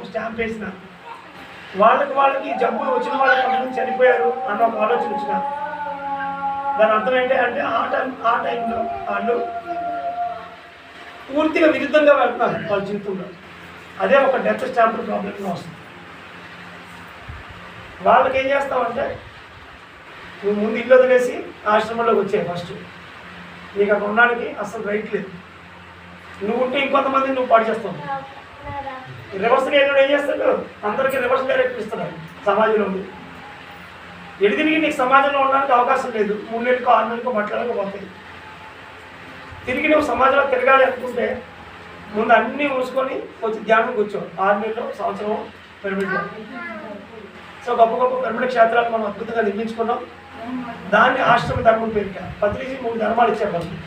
ఒక స్టాంప్ వేసిన వాళ్ళకి జబ్బు వచ్చిన వాళ్ళు కొంతమంది చనిపోయారు అన్న ఒక ఆలోచన వచ్చిన దాని అర్థం ఏంటి అంటే ఆ టైంలో వాళ్ళు పూర్తిగా విరుద్ధంగా వెళ్తున్నారు వాళ్ళ జీవితంలో. అదే ఒక డెత్ స్టాంప్ ప్రాబ్లంగా వస్తుంది. వాళ్ళకి ఏం చేస్తామంటే నువ్వు ముందు ఇల్లు వదిలేసి ఆశ్రమంలోకి వచ్చాయి. ఫస్ట్ నీకు అక్కడ ఉండడానికి అసలు రైట్ లేదు. నువ్వు ఉంటే ఇంకొంతమంది నువ్వు పాడు చేస్తావు. రివర్స్ గైడ్ ఏం చేస్తాడు? అందరికీ రివర్స్ డైరెక్ట్ ఇస్తున్నాడు సమాజంలో ఉంది. తిరిగి నీకు సమాజంలో ఉండడానికి అవకాశం లేదు. 3 నెలలకు 6 నెలలకు మాట్లాడకపోతాయి. తిరిగి నువ్వు సమాజంలో తిరగాలి అనుకుంటే ముందు అన్నీ మూసుకొని వచ్చి ధ్యానం కూర్చోవు. 6 నెలలు సంవత్సరం పిరమిడ్లో. సో గొప్ప గొప్ప పిరమిడ్ క్షేత్రాలు మనం అద్భుతంగా నిర్మించుకున్నాం. దాన్ని ఆశ్రమ ధర్మం పేరు. పత్రిజీ 3 ధర్మాలు ఇచ్చారు మనకి: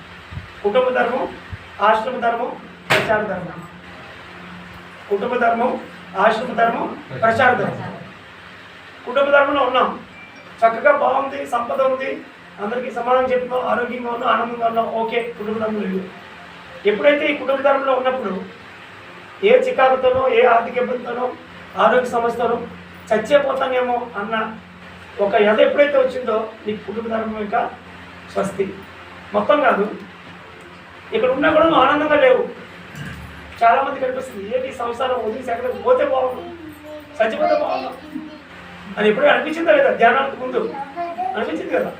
కుటుంబ ధర్మం, ఆశ్రమ ధర్మం, ప్రచార ధర్మం. కుటుంబ ధర్మం, ఆశ్రమ ధర్మం, ప్రచార ధర్మం. కుటుంబ ధర్మంలో ఉన్నాం, చక్కగా బాగుంది, సంపద ఉంది, అందరికీ సమాధానం చెప్తున్నాం, ఆరోగ్యంగా ఉన్నాం, ఆనందంగా ఉన్నాం. ఓకే, కుటుంబ ధర్మం లేదు. ఎప్పుడైతే ఈ కుటుంబ ధర్మంలో ఉన్నప్పుడు ఏ చికాకుతోనో, ఏ ఆర్థిక ఇబ్బందితోనో, ఆరోగ్య సమస్యతోనో చచ్చిపోతానేమో అన్న ఒక ఎద ఎప్పుడైతే వచ్చిందో నీకు కుటుంబ ధర్మం ఇంకా స్వస్తి. మొత్తం కాదు, ఇక్కడ ఉన్నా కూడా నువ్వు ఆనందంగా లేవు. చాలామంది కనిపిస్తుంది, ఏంటి సంసారం వదిలేసి ఎక్కడికి పోతే బాగుండు, చచ్చిపోతే బాగుండు అని ఎప్పుడూ అనిపించిందా లేదా? ధ్యానానికి ముందు అనిపించింది కదా.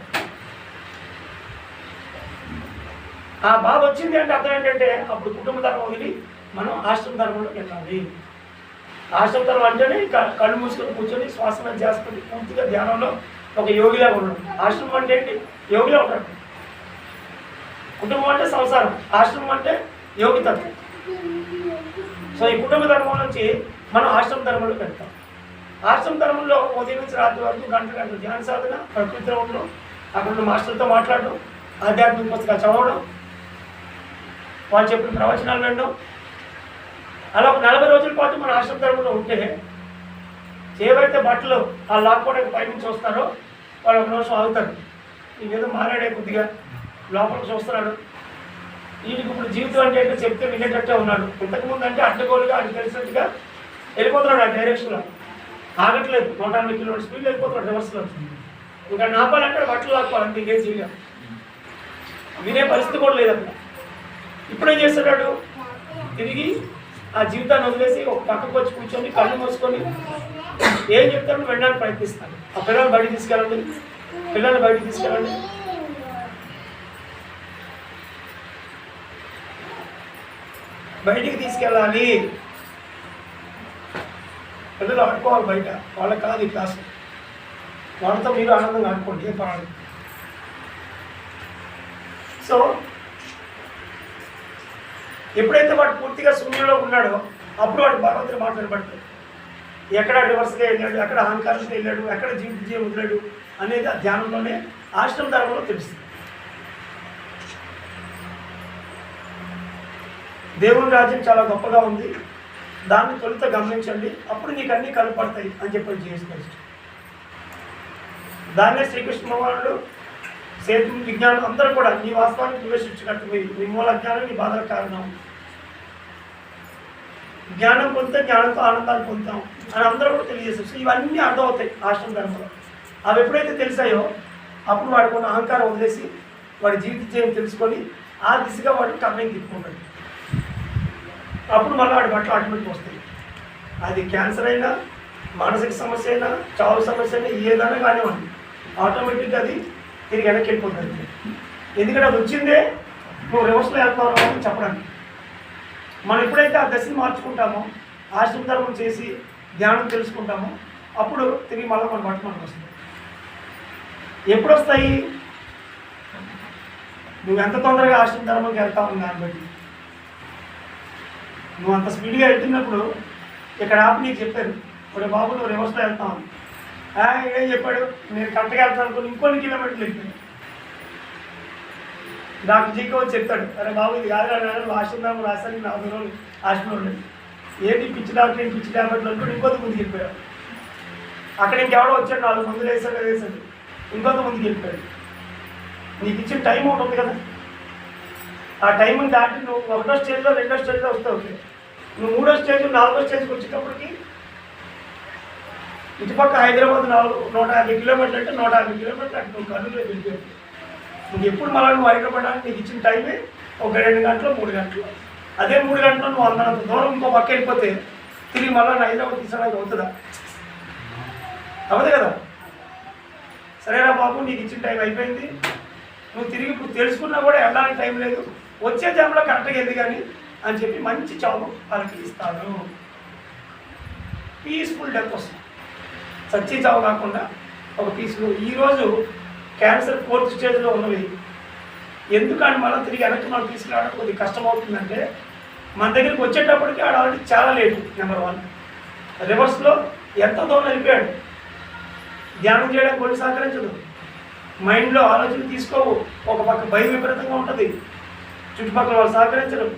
ఆ బాధ వచ్చింది అంటే అర్థం ఏంటంటే అప్పుడు కుటుంబ ధర్మం వదిలి మనం ఆశ్రమ ధర్మంలోకి వెళ్ళాలి. ఆశ్రమ ధర్మం అంటేనే కళ్ళు మూసుకొని కూర్చొని శ్వాస చేసుకొని పూర్తిగా ధ్యానంలో ఒక యోగిలా ఉండడం. ఆశ్రమం అంటే ఏంటి? యోగిలా ఉంటాడు. కుటుంబం అంటే సంసారం, ఆశ్రమం అంటే యోగితత్వం. సో ఈ కుటుంబ ధర్మం నుంచి మనం ఆశ్రమ ధర్మంలోకి వెళ్తాం. ఆశ్రమ ధర్మంలో ఉదయం నుంచి రాత్రి వరకు గంటలు ధ్యాన సాధన, ప్రకృతిలో ఉండడం, అక్కడ ఉన్న మాస్టర్తో మాట్లాడడం, ఆధ్యాత్మిక పుస్తకాలు చదవడం, వాళ్ళు చెప్పిన ప్రవచనాలు వినడం. అలా ఒక 40 రోజుల పాటు మన ఆశ్రమ ధర్మంలో ఉంటే ఏవైతే బట్టలు ఆ లాక్కోవడానికి పైనుంచి వస్తారో వాళ్ళు 1 నిమిషం ఆగుతారు. ఇంకేదో మారాడే కొద్దిగా లోపలికి చూస్తున్నాడు, వీడికి ఇప్పుడు జీవితం అంటే ఏంటో చెప్తే వినేటట్టే ఉన్నాడు. ఇంతకుముందు అంటే అడ్డగోలుగా అది తెలిసినట్టుగా వెళ్ళిపోతున్నాడు ఆ డైరెక్షన్లో, ఆగట్లేదు. 180 కిలోమీటర్ స్పీడ్ వెళ్ళిపోతున్నాడు రివర్స్లో. ఇంకా నాపాలంటే బట్టలు లాక్కోవాలంటే ఇంకేం చేయలేం, వినే పరిస్థితి కూడా లేదు అక్కడ. ఇప్పుడేం చేస్తున్నాడు? తిరిగి ఆ జీవితాన్ని వదిలేసి ఒక పక్కకు వచ్చి కూర్చొని కళ్ళు మూసుకొని ఏం చెప్తారో వినడానికి ప్రయత్నిస్తాను. ఆ పిల్లల్ని బయటికి తీసుకెళ్ళండి, పిల్లల్ని బయటికి తీసుకెళ్ళండి, బయటికి తీసుకెళ్ళాలి. పిల్లలు ఆడుకోవాలి బయట, వాళ్ళకి కాదు ఈ క్లాసు. వాళ్ళతో మీరు ఆనందంగా ఆడుకోండి, ఏం పర్వాలేదు. సో ఎప్పుడైతే వాడు పూర్తిగా శూన్యంలో ఉన్నాడో అప్పుడు వాడు భగవంతుడు మాట్లాడబడతాడు. ఎక్కడ రివర్స్గా వెళ్ళాడు, ఎక్కడ అహంకారంగా వెళ్ళాడు, ఎక్కడ జీవితం వదిలాడు అనేది ఆ ధ్యానంలోనే ఆశ్రమ ధర్మంలో తెలుస్తుంది. దేవుని రాజ్యం చాలా గొప్పగా ఉంది, దాన్ని తొలుత గమనించండి, అప్పుడు నీకు అన్నీ కనపడతాయి అని చెప్పి జీవిస్తాడు. దాన్నే శ్రీకృష్ణ భగవానుడు, సేతు విజ్ఞానం అందరూ కూడా నీ వాస్తవాన్ని ప్రవేశించినట్టు నీ మూల జ్ఞానం నీ బాధల కారణం. జ్ఞానం పొందితే జ్ఞానంతో ఆనందాన్ని పొందుతాం అని అందరూ కూడా తెలియజేస్తారు. సో ఇవన్నీ అర్థమవుతాయి ఆశ్రమ ధర్మంలో. అవి ఎప్పుడైతే తెలిసాయో అప్పుడు వాడికి ఉన్న అహంకారం వదిలేసి వాడి జీవిత జీవం తెలుసుకొని ఆ దిశగా వాడు కర్ణం తిప్పుకుంటాడు. అప్పుడు మళ్ళీ వాడి బట్టలు ఆటోమేటిక్ వస్తాయి. అది క్యాన్సర్ అయినా, మానసిక సమస్య అయినా, చావు సమస్య అయినా, ఏదైనా కానివ్వండి, ఆటోమేటిక్గా అది తిరిగి వెనక్కి వెళ్ళిపోతుంది. ఎందుకంటే అది వచ్చిందే నువ్వు రివర్స్లో వెళ్తున్నావు అని చెప్పడానికి. మనం ఎప్పుడైతే ఆ దశని మార్చుకుంటామో, ఆశ్రమ ధర్మం చేసి ధ్యానం తెలుసుకుంటామో అప్పుడు తిరిగి మళ్ళీ మన బట్ట మనకు వస్తుంది. ఎప్పుడు వస్తాయి? నువ్వు ఎంత తొందరగా ఆశ్రమ ధర్మంకి వెళ్తావు దాన్ని బట్టి. నువ్వు అంత స్పీడ్గా వెళ్తున్నప్పుడు ఇక్కడ ఆపి నీకు చెప్పారు, ఇప్పుడు బాబు నువ్వు రివర్స్లో వెళ్తావు. ఏం చెప్పాడు? నేను కరెక్ట్గా వెళ్తాను అనుకుని ఇంకొన్ని కిలోమీటర్లు వెళ్ళిపోయాను. డాక్టర్ జీకే వచ్చి చెప్తాడు, అరే బాబు ఇది కాదు ఆశ్రమం రాశాను 40 రోజులు ఆశ్రమంలో ఉండేది, ఏంటి పిచ్చి డాక్టర్, ఏంటి పిచ్చి ట్యాబ్లెట్లు అనుకుని ఇంకొంత ముందుకు వెళ్ళిపోయాడు. అక్కడ ఇంకెవడో వచ్చాడు, 4 మందులు వేసాడు, ఇంకొంత ముందుకు వెళ్ళిపోయాడు. నీకు ఇచ్చిన టైం ఒకటి ఉంది కదా, ఆ టైంని దాటి నువ్వు 1వ స్టేజ్లో 2వ స్టేజ్లో వస్తావు. నువ్వు 3వ స్టేజ్ 4వ స్టేజ్కి వచ్చేటప్పటికి ఇటుపక్క హైదరాబాద్ 150 కిలోమీటర్లు అంటే 150 కిలోమీటర్లు అంటే నువ్వు కర్నూలులో వెళ్ళిపోయావు. నువ్వు ఎప్పుడు మళ్ళీ నువ్వు హైదరాబాద్ నీకు ఇచ్చిన టైమే ఒక 2 గంటలు 3 గంటలు. అదే 3 గంటలు నువ్వు అంత దూరం ఇంకో పక్క వెళ్ళిపోతే తిరిగి మళ్ళీ హైదరాబాద్ తీసుకోవడానికి అవుతుందా? అవ్వదు కదా. సరేనా బాబు, నీకు ఇచ్చిన టైం అయిపోయింది, నువ్వు తిరిగి ఇప్పుడు తెలుసుకున్నా కూడా వెళ్ళడానికి టైం లేదు, వచ్చే టైంలో కరెక్ట్గా వెళ్ళి కానీ అని చెప్పి మంచి చావు వాళ్ళకి ఇస్తాడు. పీస్ఫుల్ డెత్ వస్తుంది, సచ్చి చావు కాకుండా ఒక పీస్ఫుల్. ఈరోజు క్యాన్సర్ 4th స్టేజ్లో ఉన్నవి ఎందుకంటే మనం తిరిగి వెనక్కి మనం తీసుకురావడం కొద్దిగా కష్టం అవుతుందంటే మన దగ్గరికి వచ్చేటప్పటికి ఆడ ఆల్రెడీ చాలా లేటు. నెంబర్ 1 రివర్స్లో ఎంత దూరం వెళ్ళిపోయాడు. ధ్యానం చేయడానికి కొన్ని సహకరించదు, మైండ్లో ఆలోచన తీసుకోవు, ఒక పక్క భయం విపరీతంగా ఉంటుంది, చుట్టుపక్కల వాళ్ళు సహకరించరు.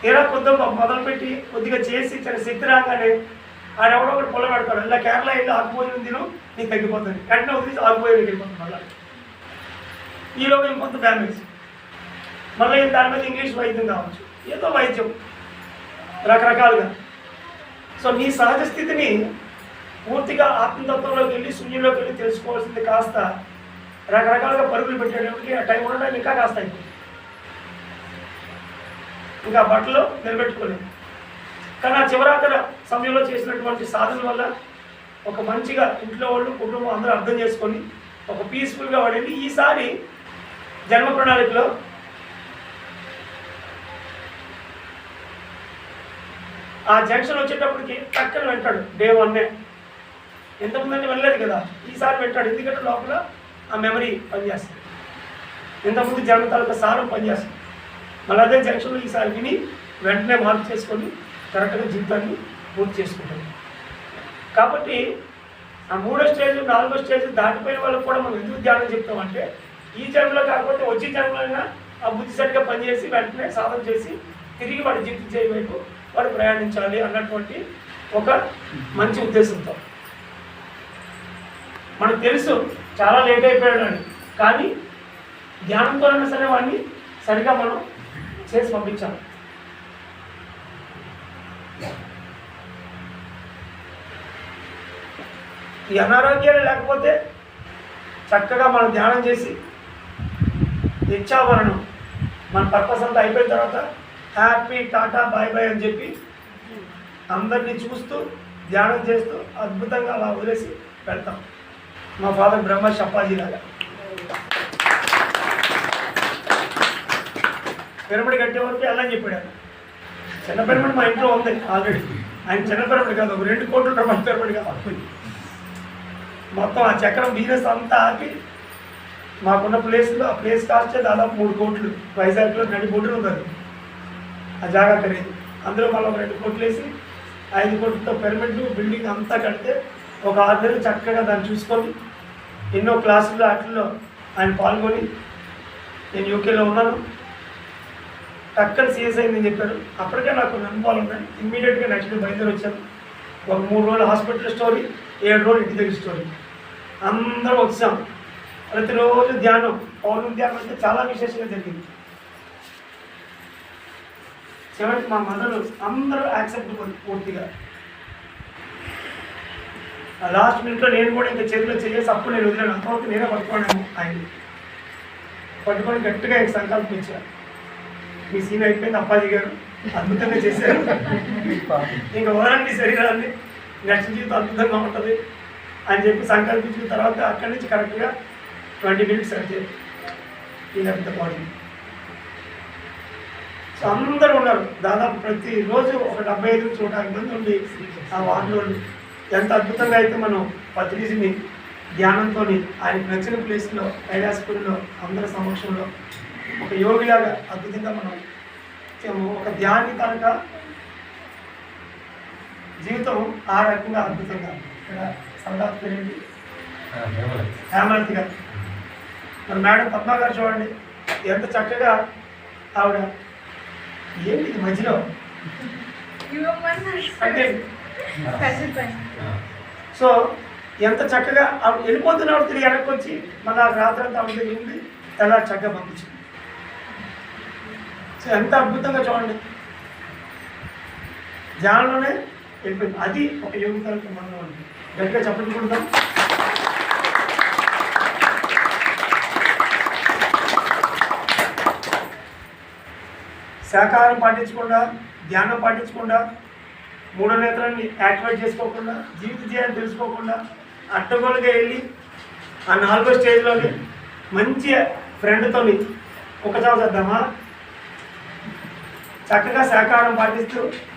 తీరా కొద్దిగా మొదలుపెట్టి కొద్దిగా చేసి చిన్న శక్తి రాగానే ఆడెవడో ఒకటి పొల పెడతాడు, ఇలా కేరళ వెళ్ళి ఆకుపోయిన తిను నీకు తగ్గిపోతుంది, వెంటనే వదిలేసి ఆకుపోయి వెళ్ళిపోతుంది. మళ్ళీ ఈలోగా ఇంకొంత డ్యామేజ్, మళ్ళీ దాని మీద ఇంగ్లీష్ వైద్యం కావచ్చు, ఏదో వైద్యం రకరకాలుగా. సో నీ సహజ స్థితిని పూర్తిగా ఆత్మతత్వంలోకి వెళ్ళి శూన్యంలోకి వెళ్ళి తెలుసుకోవాల్సింది కాస్త రకరకాలుగా పరుగులు పెట్టేటప్పటికి ఆ టైం ఉండడానికి ఇంకా కాస్త అయిపోయింది, ఇంకా బట్టలు నిలబెట్టుకోలేదు. కానీ ఆ చివరాకర సమయంలో చేసినటువంటి సాధన వల్ల ఒక మంచిగా ఇంట్లో వాళ్ళు కుటుంబం అందరూ అర్థం చేసుకొని ఒక పీస్ఫుల్గా వాడింది. ఈసారి జన్మ ప్రణాళికలో ఆ జంక్షన్ వచ్చేటప్పటికి పక్కన వెంటాడు డే 1 ఎంతమంది వెళ్ళలేదు కదా, ఈసారి వెంటాడు. ఎందుకంటే లోపల ఆ మెమరీ పనిచేస్తుంది, ఇంతకుముందు జన్మ తాలూకా సారం పనిచేస్తుంది. మళ్ళీ అదే జంక్షన్లో ఈసారి విని వెంటనే మార్పు చేసుకొని కరెక్ట్గా జీవితాన్ని పూర్తి చేసుకుంటాం. కాబట్టి ఆ 3వ స్టేజ్ 4వ స్టేజ్ దాటిపోయిన వాళ్ళకి కూడా మనం ఎందుకు ధ్యానం చెప్తామంటే ఈ జన్మలో కాకపోతే వచ్చే జన్మలైనా ఆ బుద్ధి సరిగ్గా పనిచేసి వెంటనే సాధన చేసి తిరిగి వాడి జీవితం చేయవైపు వాడు ప్రయాణించాలి అన్నటువంటి ఒక మంచి ఉద్దేశంతో. మనకు తెలుసు చాలా లేట్ అయిపోయాడని, కానీ ధ్యానంతోనైనా సరే వాడిని సరిగా మనం చేసి పంపించాలి. ఈ అనారోగ్యాలు లేకపోతే చక్కగా మనం ధ్యానం చేసి ఇచ్చావరణం మన పర్పస్ అంతా అయిపోయిన తర్వాత హ్యాపీ టాటా బాయ్ బాయ్ అని చెప్పి అందరినీ చూస్తూ ధ్యానం చేస్తూ అద్భుతంగా అలా వదిలేసి వెళ్తాం. మా ఫాదర్ బ్రహ్మ షప్పాజీ లాగా పిరమిడ్ కట్టే వరకు వెళ్ళని చెప్పాడు. చిన్న పిరమిడ్ మా ఇంట్లో ఉంది ఆల్రెడీ. ఆయన చిన్న పిరమిడ్ కాదు, ఒక 2 కోట్ల రూపాయల పిరమిడ్ కాదు. మొత్తం ఆ చక్రం బిజినెస్ అంతా ఆపి మాకున్న ప్లేస్లో ఆ ప్లేస్ కాస్టే దాదాపు 3 కోట్లు. వైజాగ్లో 2 కోట్లు ఉంటుంది ఆ జాగా ఖరీదు. అందులో మళ్ళీ ఒక 2 కోట్లు వేసి 5 కోట్లతో పిరమిడ్ బిల్డింగ్ అంతా కడితే ఒక 6 నెలలు చక్కగా దాన్ని చూసుకొని ఎన్నో క్లాసుల్లో వాటిల్లో ఆయన పాల్గొని నేను యూకేలో ఉన్నాను. టక్కన సీరియస్ అయిందని చెప్పారు. అప్పటికే నాకు అనుభవాలు ఉన్నాయి. ఇమ్మీడియట్గా నెక్స్ట్ డే బయలుదేరి వచ్చాను. ఒక 3 రోజులు హాస్పిటల్ స్టోరీ, 7 రోజులు ఇంటి దగ్గర స్టోరీ. అందరూ వచ్చాం. ప్రతిరోజు ధ్యానం, పౌర్ణమి ధ్యానం అంటే చాలా విశేషంగా జరిగింది. చివరికి మా మదర్ అందరూ యాక్సెప్ట్ పూర్తిగా. లాస్ట్ మినిట్లో నేను కూడా ఇంకా చేతిలో చేసి అప్పుడు నేను వదిలేను. అంతవరకు నేనే పట్టుకోను. ఆయన పట్టుకొని గట్టిగా ఇంక సంకల్పించాను, మీ సీన్ అయిపోయింది అప్పాజీ గారు, అద్భుతంగా చేశారు, ఇంకా వదలండి శరీరాన్ని, నెక్స్ట్ జీవితం అద్భుతంగా ఉంటుంది అని చెప్పి సంకల్పించిన తర్వాత అక్కడి నుంచి కరెక్ట్గా 20 minutes అయితే ఈ లెఫ్ట్ బాడీ. సో అందరూ ఉన్నారు. దాదాపు ప్రతిరోజు ఒక 75 నుంచి 150 మంది ఉండి ఆ వార్డులో ఎంత అద్భుతంగా అయితే మనం పత్రిజీని ధ్యానంతో ఆయనకు నచ్చిన ప్లేస్లో కైలాసపురిలో అందరి సమక్షంలో ఒక యోగిలాగా అద్భుతంగా మనం ఒక ధ్యాని కనుక జీవితం ఆ రకంగా అద్భుతంగా. ఇక్కడ సరదా పేరేంటి, హేమలతి గారు. మరి మేడం పద్మా గారు చూడండి ఎంత చక్కగా ఆవిడ ఏంటి ఇది మధ్యలో అంటే. సో ఎంత చక్కగా ఆవిడ వెళ్ళిపోతున్నప్పుడు తిరిగి వెనక్కి వచ్చి మళ్ళీ రాత్రి అంతా ఆవిడ ఉండి ఎలా చక్కగా పంపించింది. సో ఎంత అద్భుతంగా చూడండి. ధ్యానంలోనే వెళ్ళిపోయింది. అది ఒక యోగితాలకు మనం అంటే గట్టిగా చెప్పట్టుకుంటాం. శాకాహారం పాటించకుండా, ధ్యానం పాటించకుండా, మూడో నేత్రాన్ని యాక్టివేట్ చేసుకోకుండా, జీవిత ధ్యేయాన్ని తెలుసుకోకుండా అడ్డగోలుగా వెళ్ళి ఆ 4వ స్టేజ్లోని మంచి ఫ్రెండ్తో ఒక చావు చేద్దామా? చక్కగా శాకాహారం పాటిస్తూ